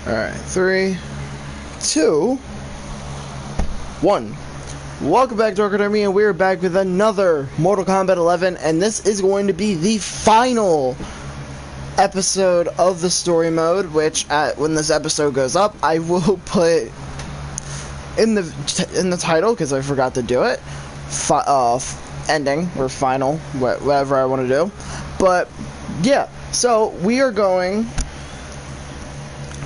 Alright, 3, 2, 1. Welcome back to Dark Army, and we're back with another Mortal Kombat 11, and this is going to be the final episode of the story mode, which when this episode goes up, I will put in the title, because I forgot to do it, ending, or final, whatever I want to do. But, yeah, so we are going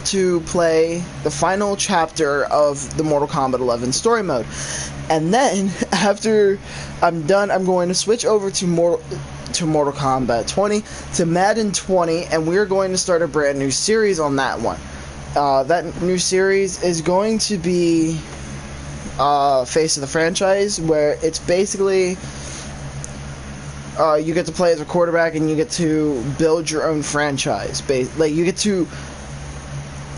to play the final chapter of the Mortal Kombat 11 story mode. And then, after I'm done, I'm going to switch over to Mortal Kombat 20, to Madden 20, and we're going to start a brand new series on that one. That new series is going to be Face of the Franchise, where it's basically you get to play as a quarterback and you get to build your own franchise. Like, you get to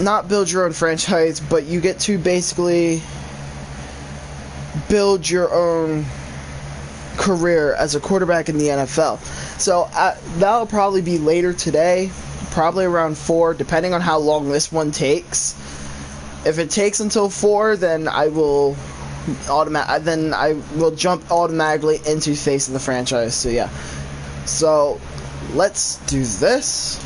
not build your own franchise, but you get to basically build your own career as a quarterback in the NFL. So that'll probably be later today, probably around 4, depending on how long this one takes. If it takes until 4, then I will jump automatically into Face of the Franchise. So yeah, so let's do this.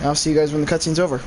I'll see you guys when the cutscene's over.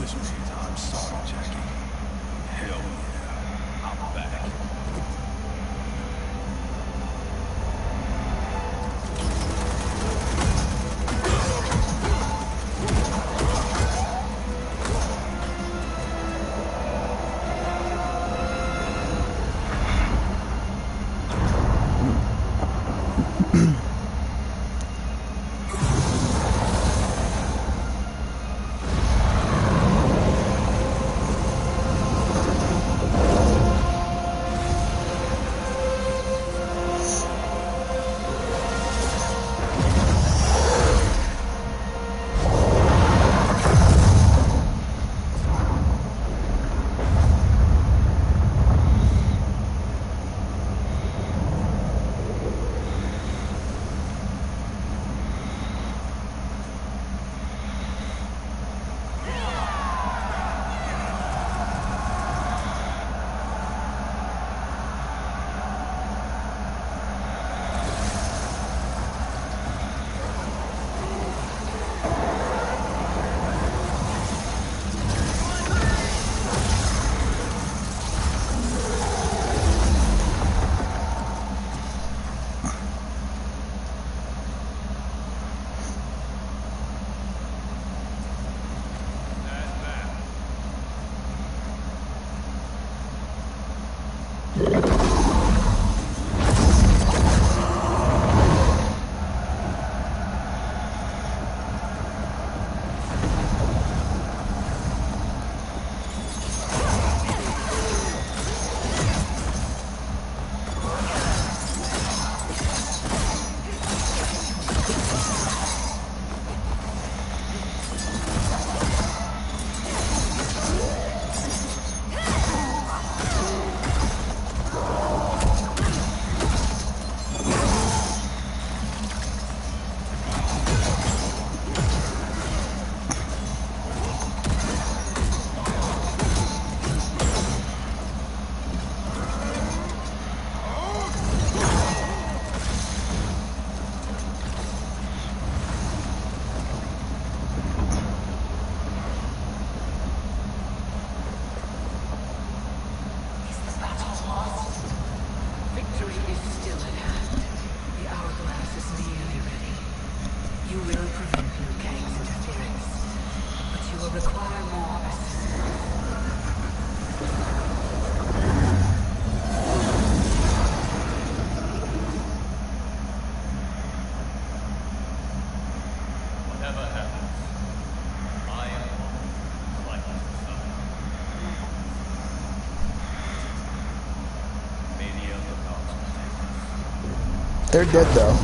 This means I'm sorry, Jackie. Hell yeah, I'm back. They're dead though.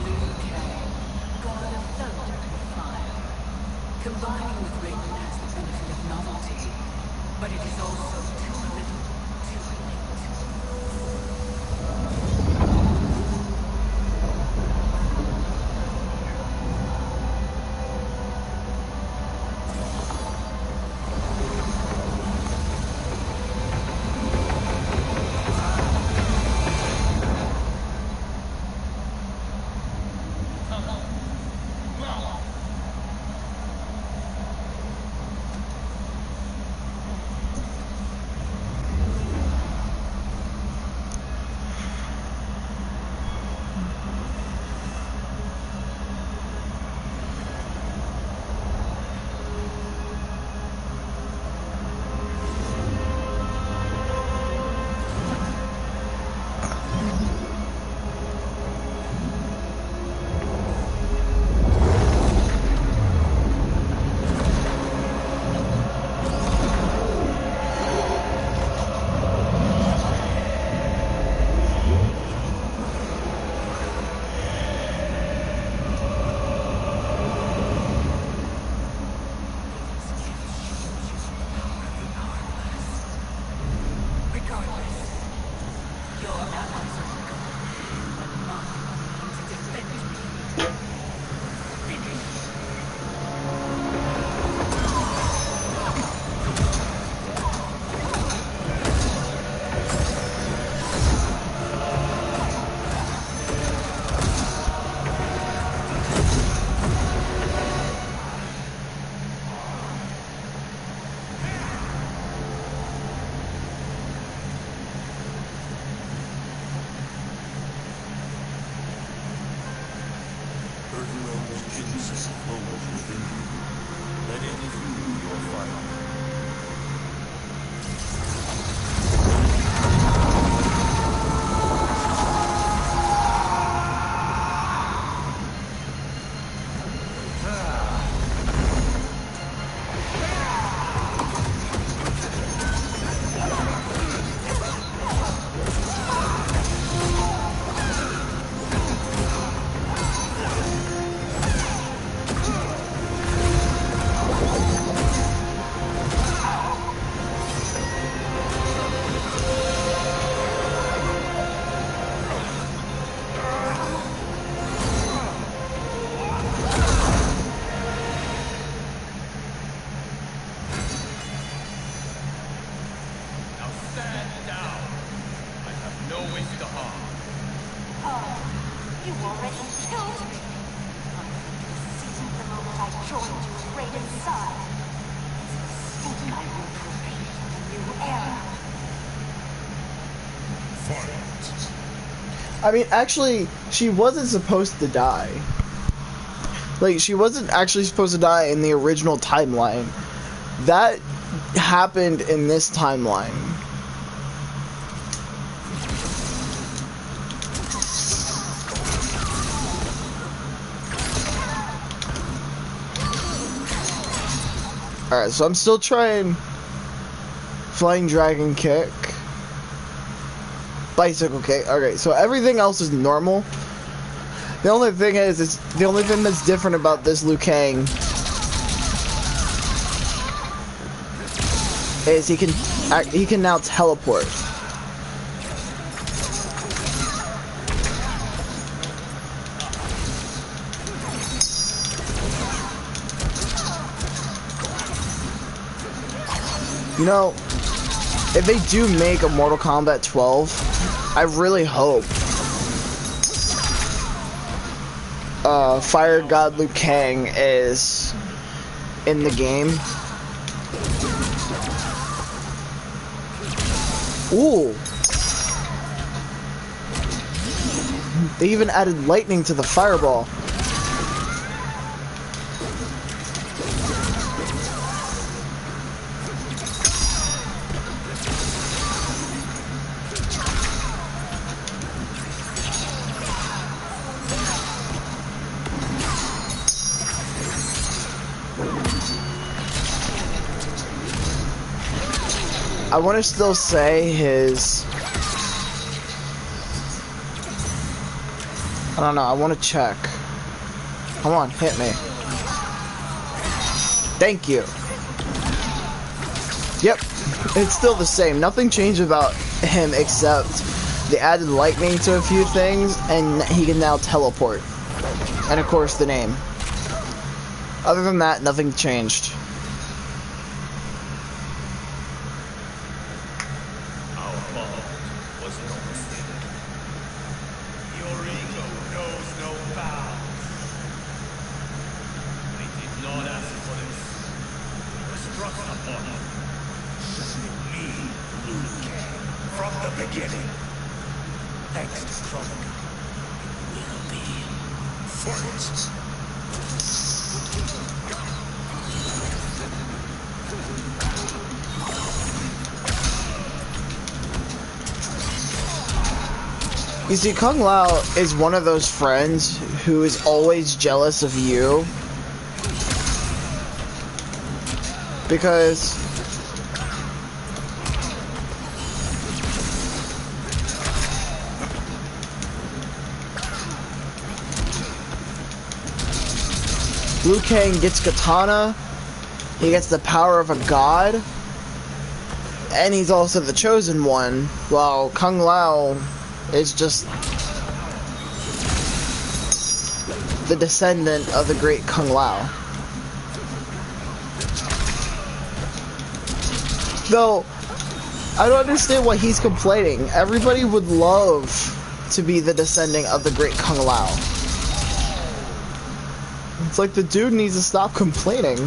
Liu Kang, god of thunder and fire. You already killed me. Seizing the moment I joined you in Raiden's side. Think I will repeat a new era. I mean, actually, she wasn't supposed to die. Like, she wasn't actually supposed to die in the original timeline. That happened in this timeline. Alright, so I'm still trying Flying Dragon Kick. Bicycle Kick. Okay, so everything else is normal. The only thing is, the only thing that's different about this Liu Kang is he can now teleport. You know, if they do make a Mortal Kombat 12, I really hope Fire God Liu Kang is in the game. Ooh. They even added lightning to the fireball. I want to still say his... I don't know, I want to check. Come on, hit me. Thank you. Yep, it's still the same. Nothing changed about him except they added lightning to a few things and he can now teleport. And of course the name. Other than that, nothing changed. You see, Kung Lao is one of those friends who is always jealous of you. Because Liu Kang gets katana, he gets the power of a god, and he's also the chosen one, while Kung Lao is just the descendant of the great Kung Lao. Though, I don't understand why he's complaining. Everybody would love to be the descendant of the great Kung Lao. It's like the dude needs to stop complaining.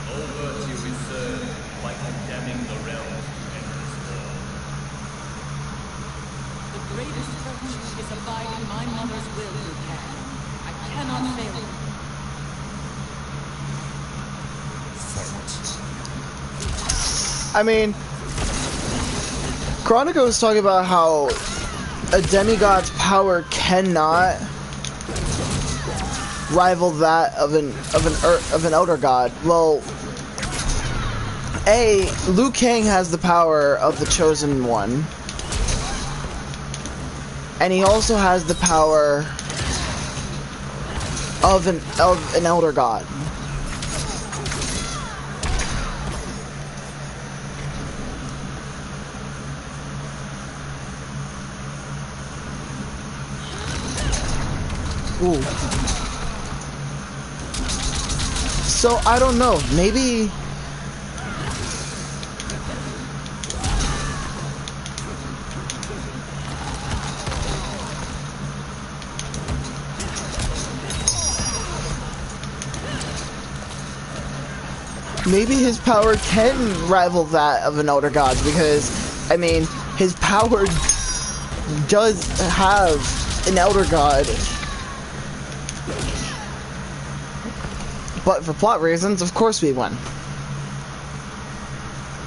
No virtue is served by condemning the realms to endless war. The greatest virtue is abiding my mother's will, Liu Kang. I cannot fail you. I mean, Chronica was talking about how a demigod's power cannot rival that of an elder god. Well, Liu Kang has the power of the chosen one, and he also has the power of an elder god. Ooh. So I don't know, maybe his power can rival that of an elder god, because I mean his power does have an elder god. But for plot reasons, of course we win.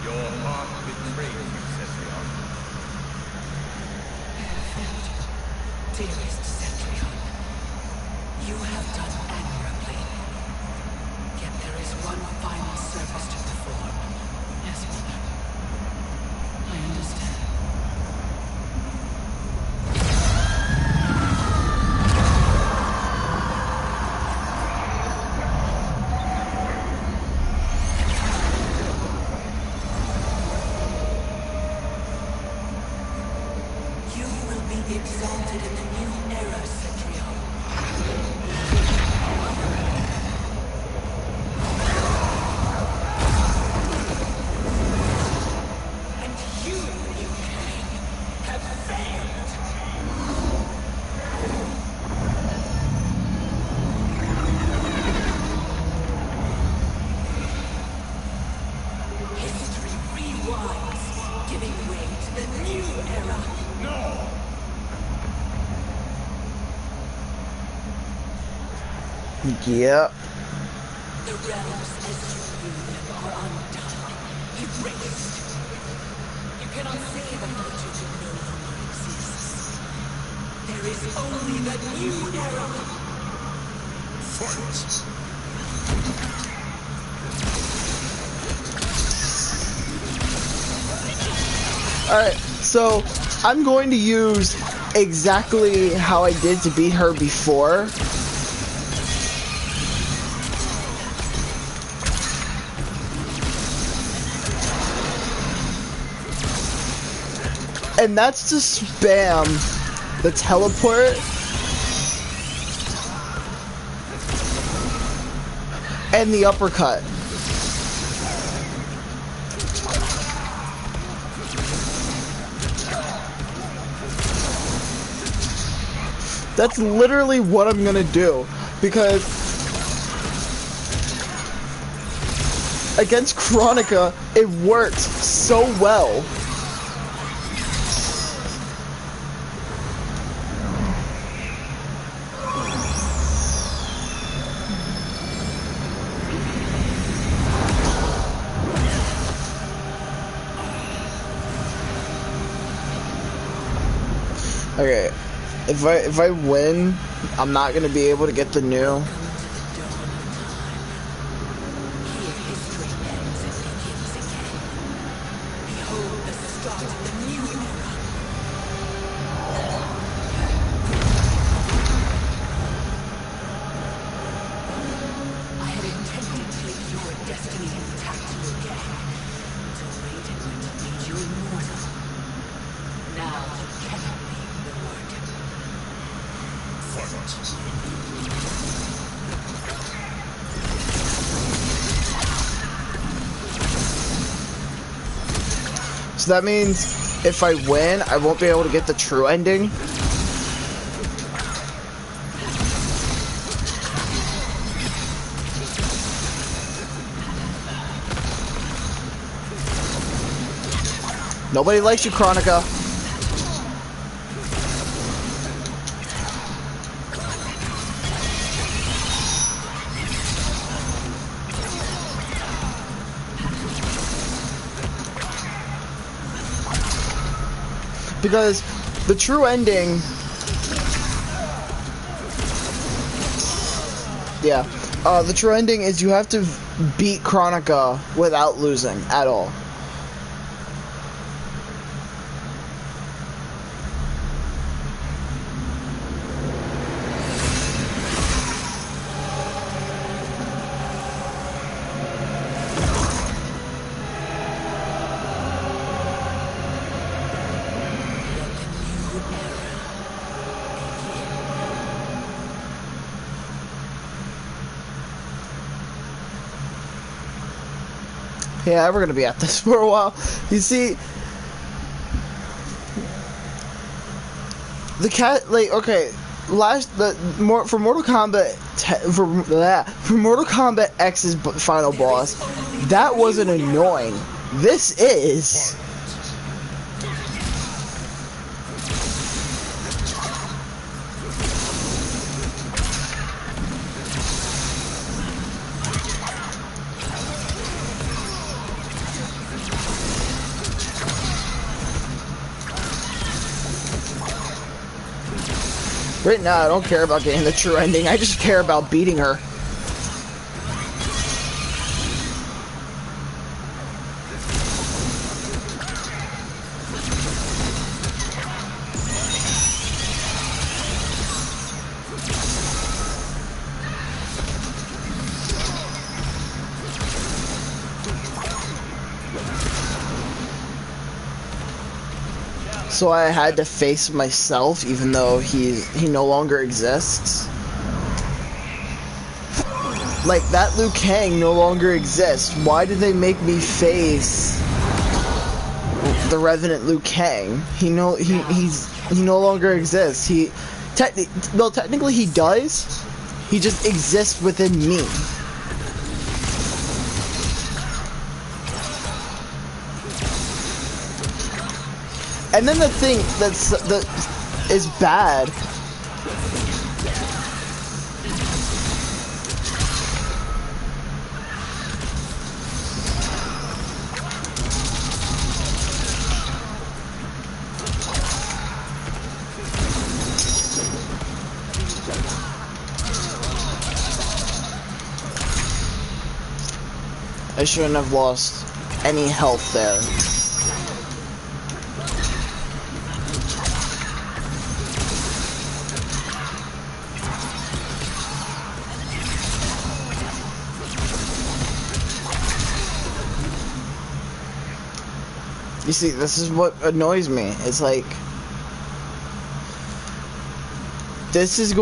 Your heart betrayed you, Cetrion. Dearest Cetrion, you have done admirably. Yet there is one final service to perform. Yes, Mother. I understand. You will be exalted in the new era, Cetrion. And you, Liu Kang, have failed. History rewinds, giving way to the new era. No! Yep. The realms as you knew them are undone, erased. You cannot say the future no longer exists. There is only the new era. Fight! Alright, so I'm going to use exactly how I did to beat her before. And that's to spam the teleport and the uppercut. That's literally what I'm gonna do, because against Chronica, it works so well. Okay, if I win, I'm not gonna be able to get the new. So that means if I win, I won't be able to get the true ending. Nobody likes you, Chronica. Because the true ending... Yeah. The true ending is you have to beat Chronica without losing at all. Yeah, we're gonna be at this for a while. You see, the cat, like, okay, for Mortal Kombat, for Mortal Kombat X's final boss, that wasn't annoying. This is. Right now, I don't care about getting the true ending. I just care about beating her. So I had to face myself, even though he no longer exists. Like, that Liu Kang no longer exists. Why did they make me face the Revenant Liu Kang? He no longer exists. Technically he does. He just exists within me. And then the thing that is bad I shouldn't have lost any health there. You see, this is what annoys me. It's like, this is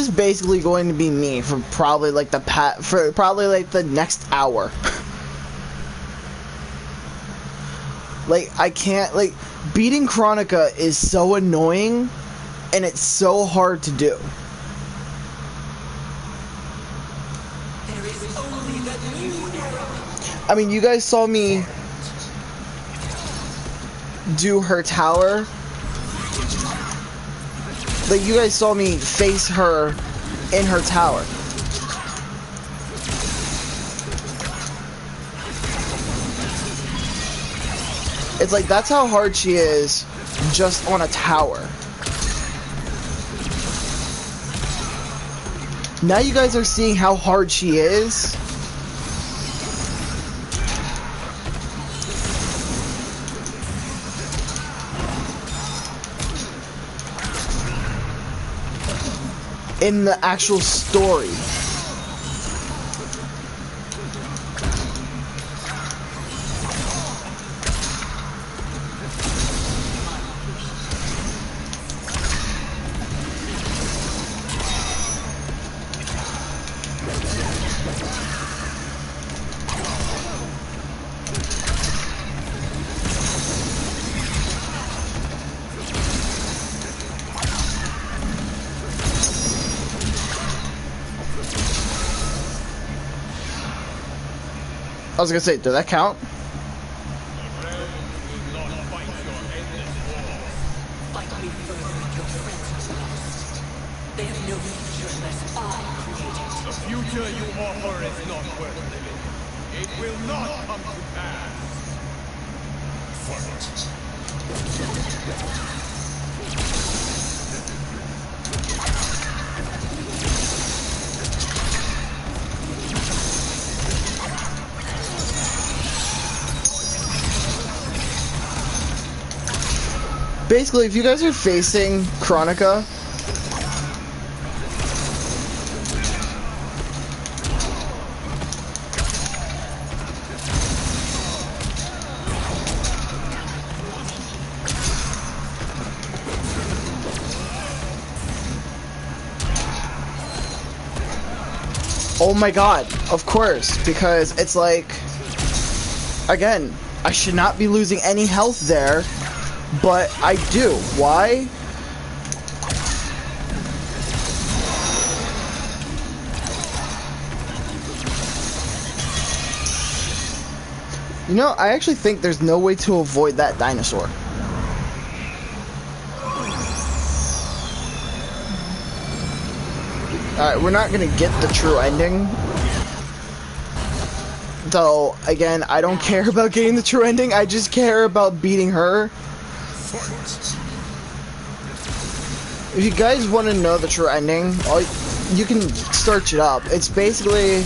basically going to be me for probably like the next hour. Like, I can't, like, beating Chronica is so annoying, and it's so hard to do. There is only the new era. I mean, you guys saw me do her tower. Like, you guys saw me face her in her tower. It's like, that's how hard she is just on a tower. Now you guys are seeing how hard she is. In the actual story. I was gonna say, did that count? My friend is not fighting. unless I create it. The future you offer is not worth living. It will not come to pass. Fight. Basically, if you guys are facing Chronica, oh my god, of course, because it's like, again, I should not be losing any health there, but I do. Why? You know, I actually think there's no way to avoid that dinosaur. Alright, we're not gonna get the true ending. Though, again, I don't care about getting the true ending, I just care about beating her. If you guys want to know the true ending, you can search it up. It's basically...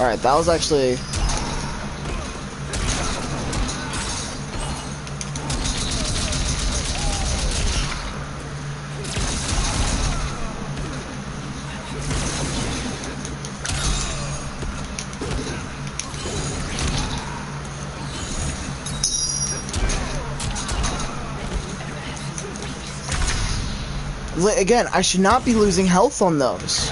Alright, that was actually... Again, I should not be losing health on those.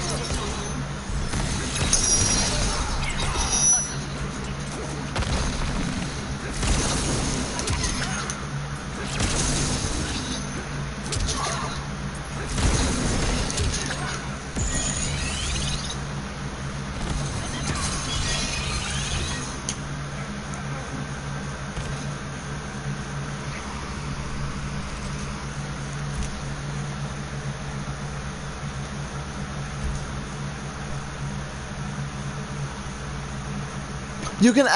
You can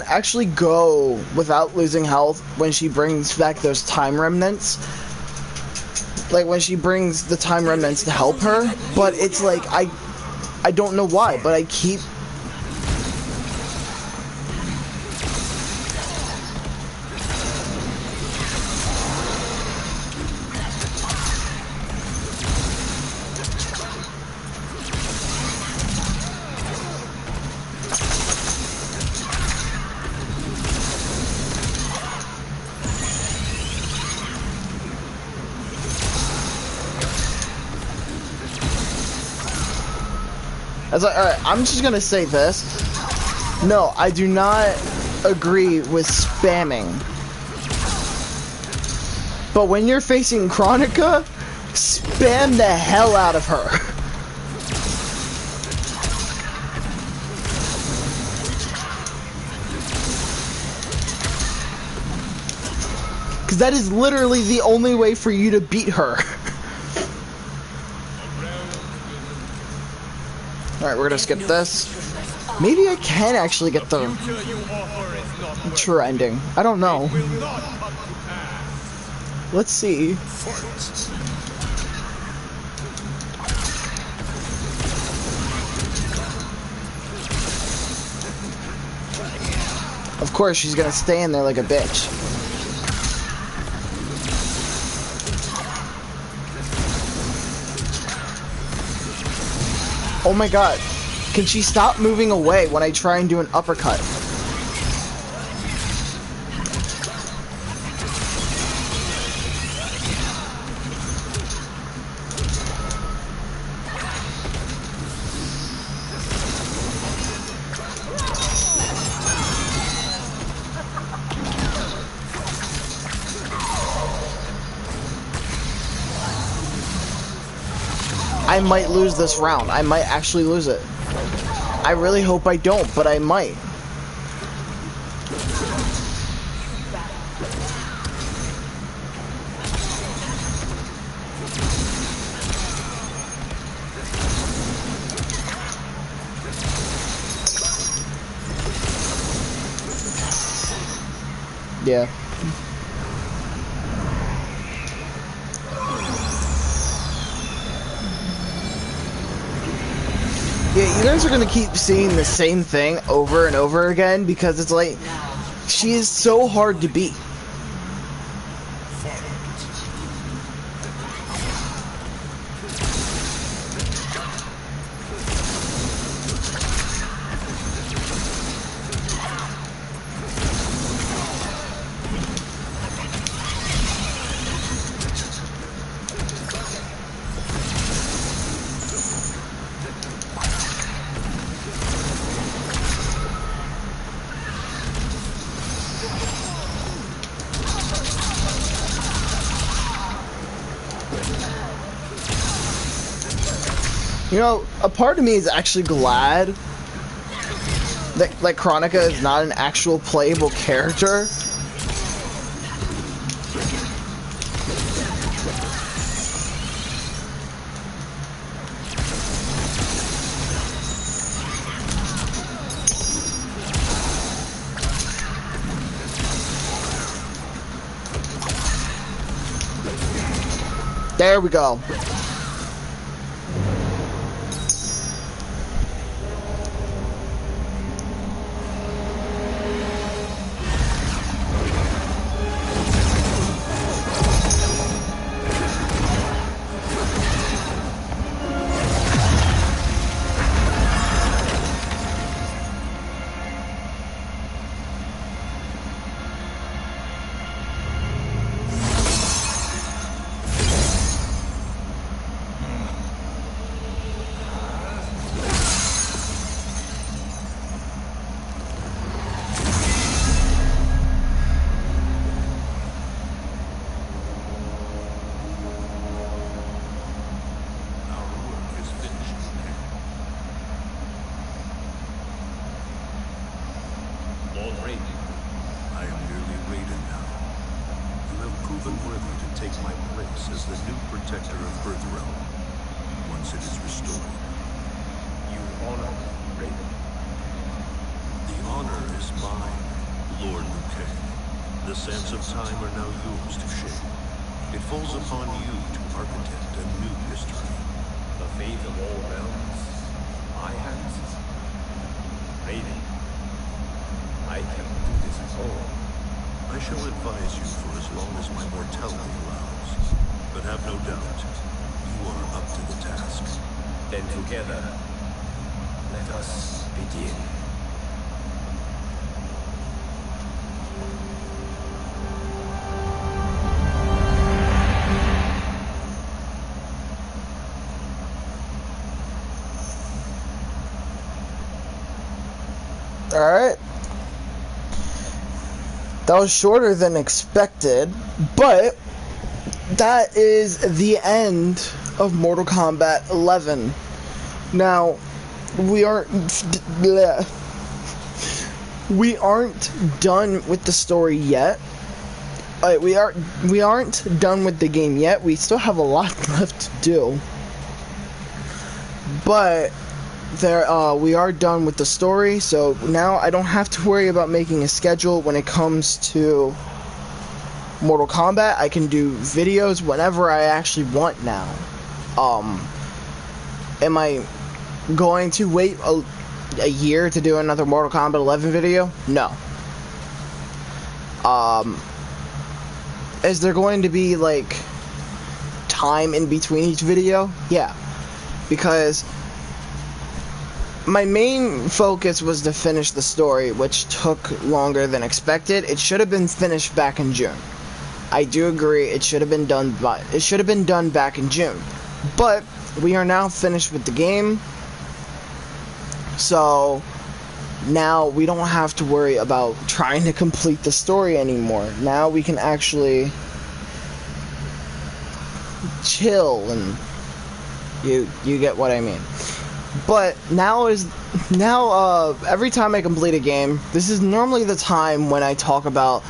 actually go without losing health when she brings back those time remnants. Like when she brings the time remnants to help her, but it's like I don't know why, but I keep alright, I'm just gonna say this. No, I do not agree with spamming. But when you're facing Chronica, spam the hell out of her. Because that is literally the only way for you to beat her. Alright, we're gonna skip this. Maybe I can actually get the true ending. I don't know. Let's see. Of course, she's gonna stay in there like a bitch. Oh my god. Can she stop moving away when I try and do an uppercut? I might lose this round. I might actually lose it. I really hope I don't, but I might. Yeah. Yeah, you guys are gonna keep seeing the same thing over and over again because it's like, she is so hard to beat. You know, a part of me is actually glad that, like, Chronica is not an actual playable character. There we go. The sands of time are now yours to shape. It falls upon you to architect a new history. The fate of all realms, my hands. Raiden, I cannot do this alone. I shall advise you for as long as my mortality allows. But have no doubt, you are up to the task. Then together, let us begin. Alright. That was shorter than expected, but that is the end of Mortal Kombat 11. Now, we aren't done with the story yet. We aren't done with the game yet. We still have a lot left to do. But we are done with the story, so now I don't have to worry about making a schedule when it comes to Mortal Kombat. I can do videos whenever I actually want now. Am I going to wait a year to do another Mortal Kombat 11 video? No. Is there going to be, like, time in between each video? Yeah. Because my main focus was to finish the story, which took longer than expected. It should have been finished back in June. I do agree it should have been done back in June. But we are now finished with the game. So now we don't have to worry about trying to complete the story anymore. Now we can actually chill, and you get what I mean. But now every time I complete a game, this is normally the time when I talk about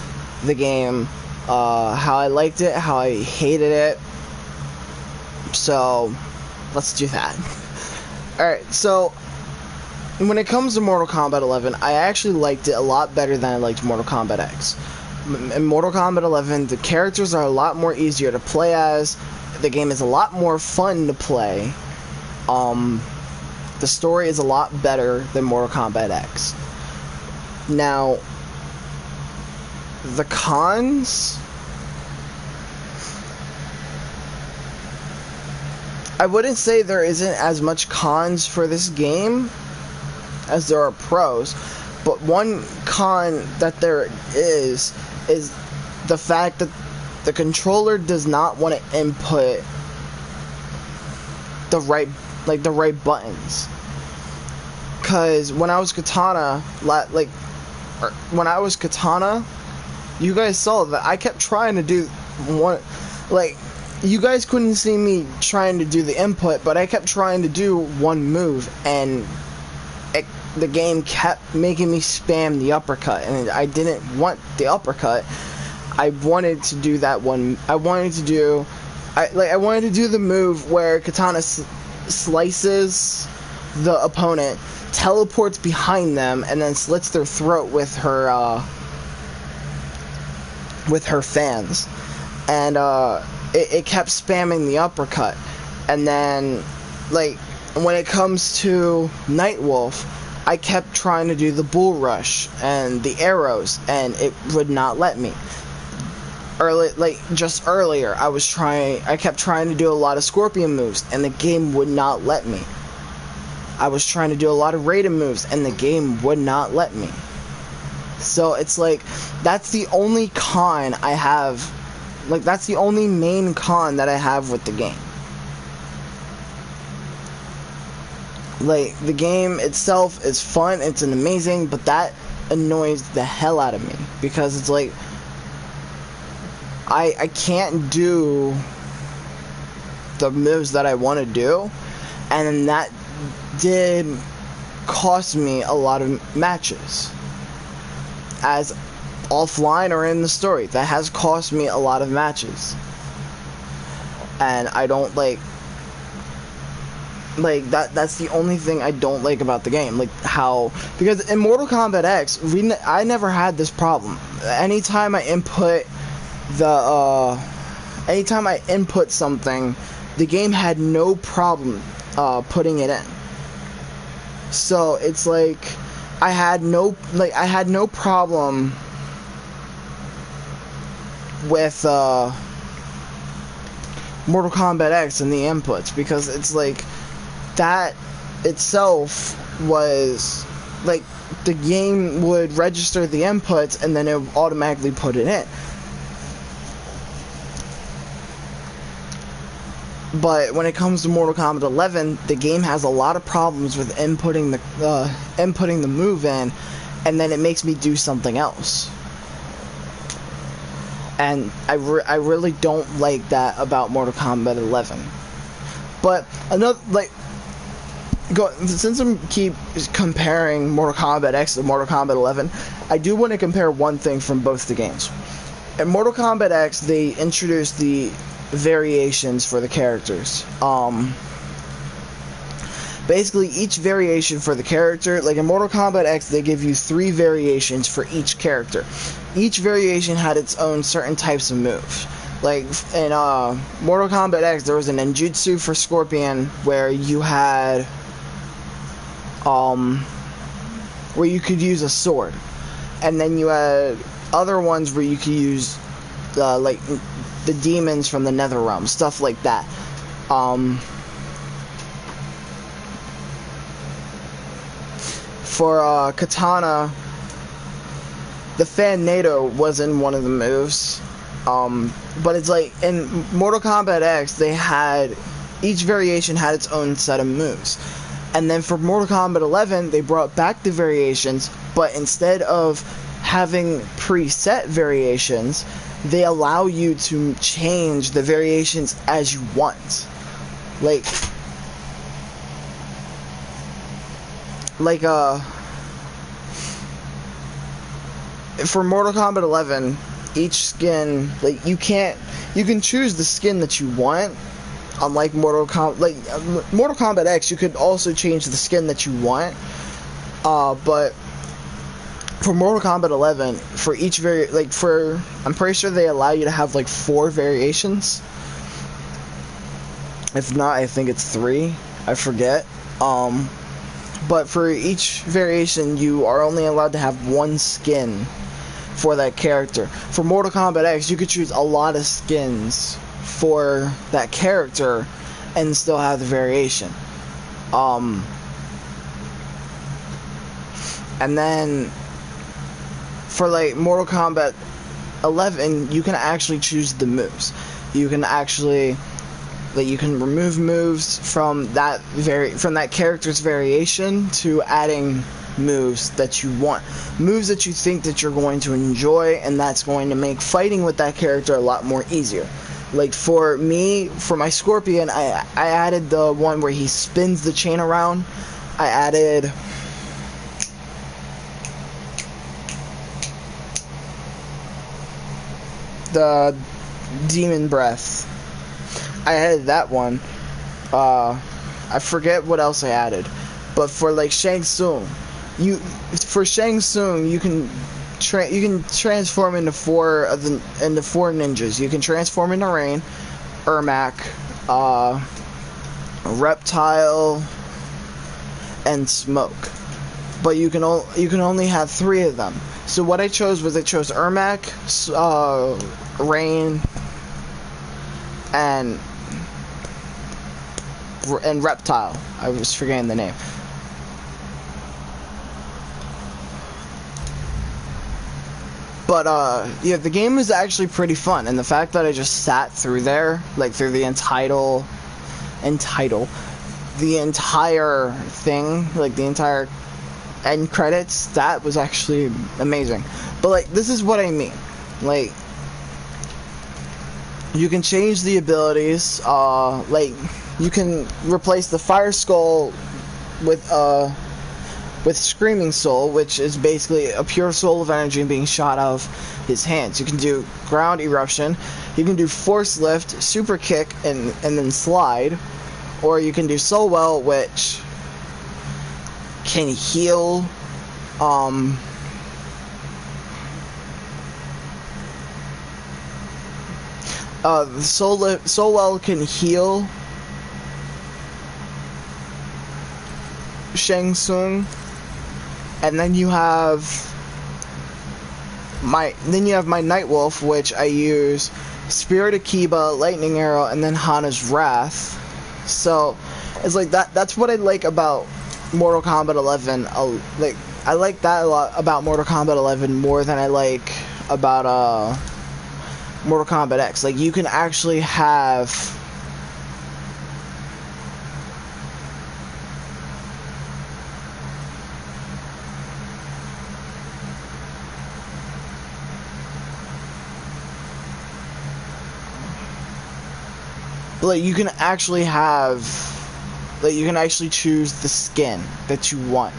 the game, how I liked it, how I hated it. So let's do that. Alright, so when it comes to Mortal Kombat 11, I actually liked it a lot better than I liked Mortal Kombat X. in Mortal Kombat 11, the characters are a lot more easier to play as. The game is a lot more fun to play. The story is a lot better than Mortal Kombat X. Now, the cons, I wouldn't say there isn't as much cons for this game as there are pros, but one con that there is the fact that the controller does not want to input the right buttons. Cause when I was Katana, you guys saw that I kept trying to do one, like, you guys couldn't see me trying to do the input, but I kept trying to do one move, and the game kept making me spam the uppercut, and I didn't want the uppercut. I wanted to do that one. I wanted to do the move where Katana slices the opponent, teleports behind them, and then slits their throat with her fans. And it kept spamming the uppercut. And then, like, when it comes to Nightwolf, I kept trying to do the bull rush and the arrows, and it would not let me. Just earlier, I kept trying to do a lot of Scorpion moves, and the game would not let me. I was trying to do a lot of Raiden moves, and the game would not let me. So it's like, that's the only con I have. Like, that's the only main con that I have with the game. Like, the game itself is fun, it's an amazing, but that annoys the hell out of me. Because it's like, I can't do the moves that I want to do, and that did cost me a lot of matches. As offline or in the story, that has cost me a lot of matches. And I don't like that's the only thing I don't like about the game. Like, how, because in Mortal Kombat X, I never had this problem. Anytime I input something, the game had no problem putting it in. So it's like, I had no problem with Mortal Kombat X and the inputs, because it's like, that itself was like, the game would register the inputs and then it would automatically put it in. But when it comes to Mortal Kombat 11, the game has a lot of problems with inputting the move in, and then it makes me do something else. And I really don't like that about Mortal Kombat 11. But another, like, since I keep comparing Mortal Kombat X to Mortal Kombat 11, I do want to compare one thing from both the games. In Mortal Kombat X, they introduced the variations for the characters. Basically, each variation for the character, like in Mortal Kombat X, they give you 3 variations for each character. Each variation had its own certain types of moves. Like, in Mortal Kombat X, there was an ninjutsu for Scorpion, where you had, where you could use a sword. And then you had other ones where you could use, like, the demons from the Netherrealm, stuff like that. For Katana, the Fan NATO wasn't one of the moves. But it's like, in Mortal Kombat X, each variation had its own set of moves. And then for Mortal Kombat 11, they brought back the variations, but instead of having preset variations, they allow you to change the variations as you want. Like for Mortal Kombat 11, each skin, like, you can choose the skin that you want. Unlike Mortal Kombat X, you could also change the skin that you want. But for Mortal Kombat 11, for each I'm pretty sure they allow you to have like 4 variations. If not, I think it's 3. I forget. But for each variation, you are only allowed to have 1 skin for that character. For Mortal Kombat X, you could choose a lot of skins for that character and still have the variation. And then for like Mortal Kombat 11, you can actually choose the moves. You can actually you can remove moves from that character's variation to adding moves that you want, moves that you think that you're going to enjoy, and that's going to make fighting with that character a lot more easier. Like for me, for my Scorpion, I added the one where he spins the chain around. I added the Demon Breath. I added that one. I forget what else I added, but for like Shang Tsung, you can transform into 4 ninjas. You can transform into Rain, Ermac, Reptile, and Smoke. But you can only have 3 of them. So what I chose Ermac, Rain, and Reptile. I was forgetting the name. But yeah, the game is actually pretty fun, and the fact that I just sat through there, like through the entire thing, like the entire end credits, that was actually amazing. But like, this is what I mean. Like, you can change the abilities. Like, you can replace the Fire Skull with Screaming Soul, which is basically a pure soul of energy being shot out of his hands. You can do Ground Eruption. You can do Force Lift, Super Kick, and then Slide. Or you can do Soul Well, which can heal. Soul Well can heal Shang Tsung, and then you have my Nightwolf, which I use Spirit of Kiba, Lightning Arrow, and then Hana's Wrath. So it's like that's what I like about Mortal Kombat 11. I like that a lot about Mortal Kombat 11 more than I like about Mortal Kombat X. Like, you can actually have you can actually choose the skin that you want.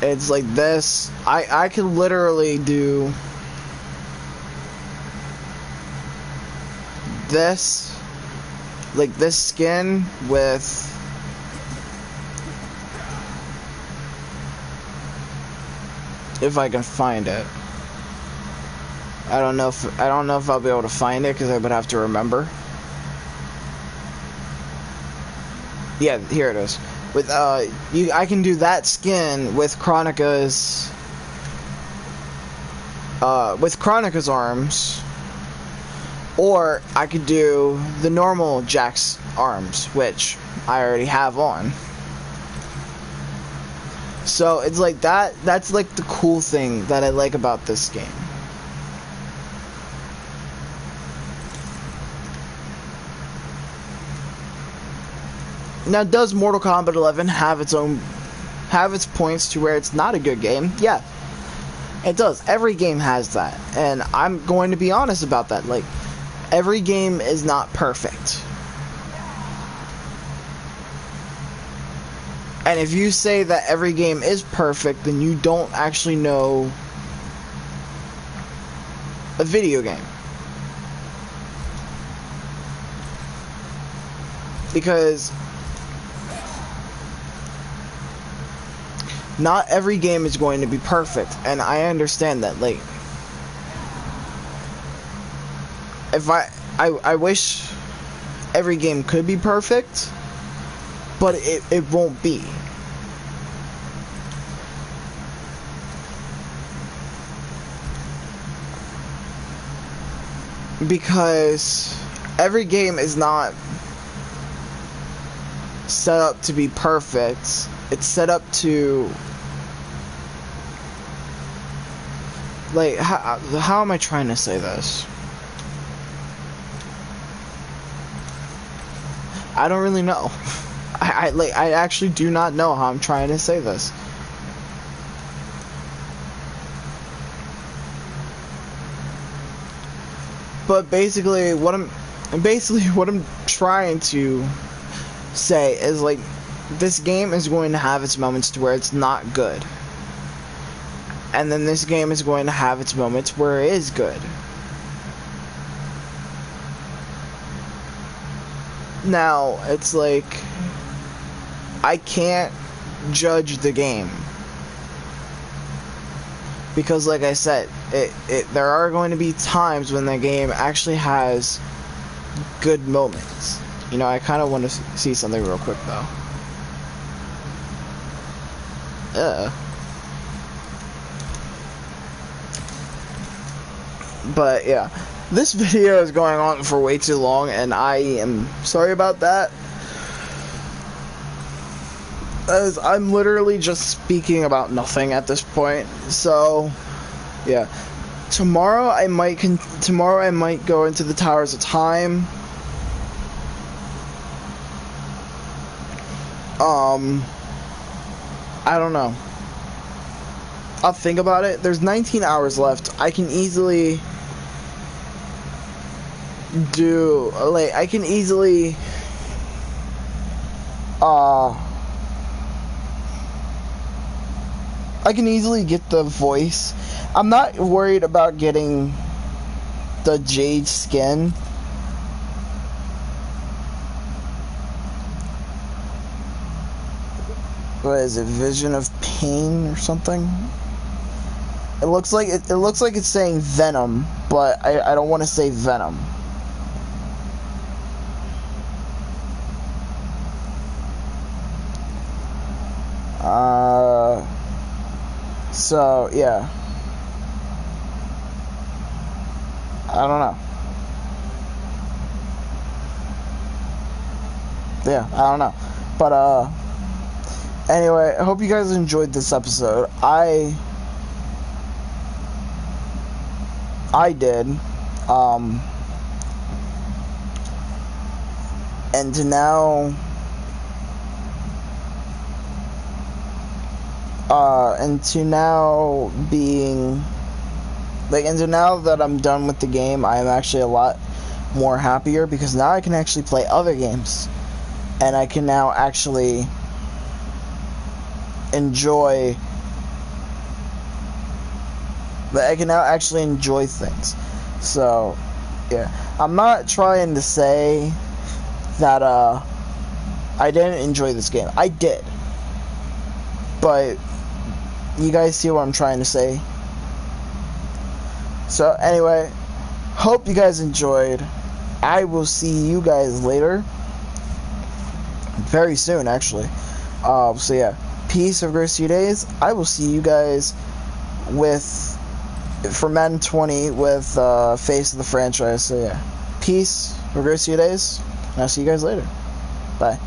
It's like this. I could literally do this, like this skin with if I can find it. I don't know if I'll be able to find it because I would have to remember. Yeah, here it is. With I can do that skin with Kronika's arms, or I could do the normal Jack's arms, which I already have on. So it's like that's like the cool thing that I like about this game. Now, does Mortal Kombat 11 have its points to where it's not a good game? Yeah, it does. Every game has that, and I'm going to be honest about that. Like, every game is not perfect. And if you say that every game is perfect, then you don't actually know a video game. Because not every game is going to be perfect, and I understand that. Like, if I wish every game could be perfect, but it won't be. Because every game is not set up to be perfect. It's set up to, like, how am I trying to say this? I don't really know. I actually do not know how I'm trying to say this. But basically what I'm trying to say is, like, this game is going to have its moments to where it's not good. And then this game is going to have its moments where it is good. Now, it's like, I can't judge the game. Because, like I said, there are going to be times when the game actually has good moments. You know, I kind of want to see something real quick, though. But, yeah. This video is going on for way too long, and I am sorry about that. As I'm literally just speaking about nothing at this point. So, yeah. Tomorrow I might go into the Towers of Time. I don't know. I'll think about it. There's 19 hours left. I can easily do, like, I can easily get the voice. I'm not worried about getting the jade skin. What is it? Vision of Pain or something? It looks like it's saying Venom, but I don't want to say Venom. So, yeah. I don't know. Yeah, I don't know. But, anyway, I hope you guys enjoyed this episode. I did. And to now... and now that I'm done with the game, I am actually a lot more happier, because now I can actually play other games, and I can now actually enjoy things. So, yeah, I'm not trying to say that I didn't enjoy this game. I did. But you guys see what I'm trying to say. So anyway, hope you guys enjoyed. I will see you guys later. Very soon, actually. So yeah, peace over the rest of your days. I will see you guys for Madden 20 with Face of the Franchise. So yeah, peace over the rest of your days, and I'll see you guys later. Bye.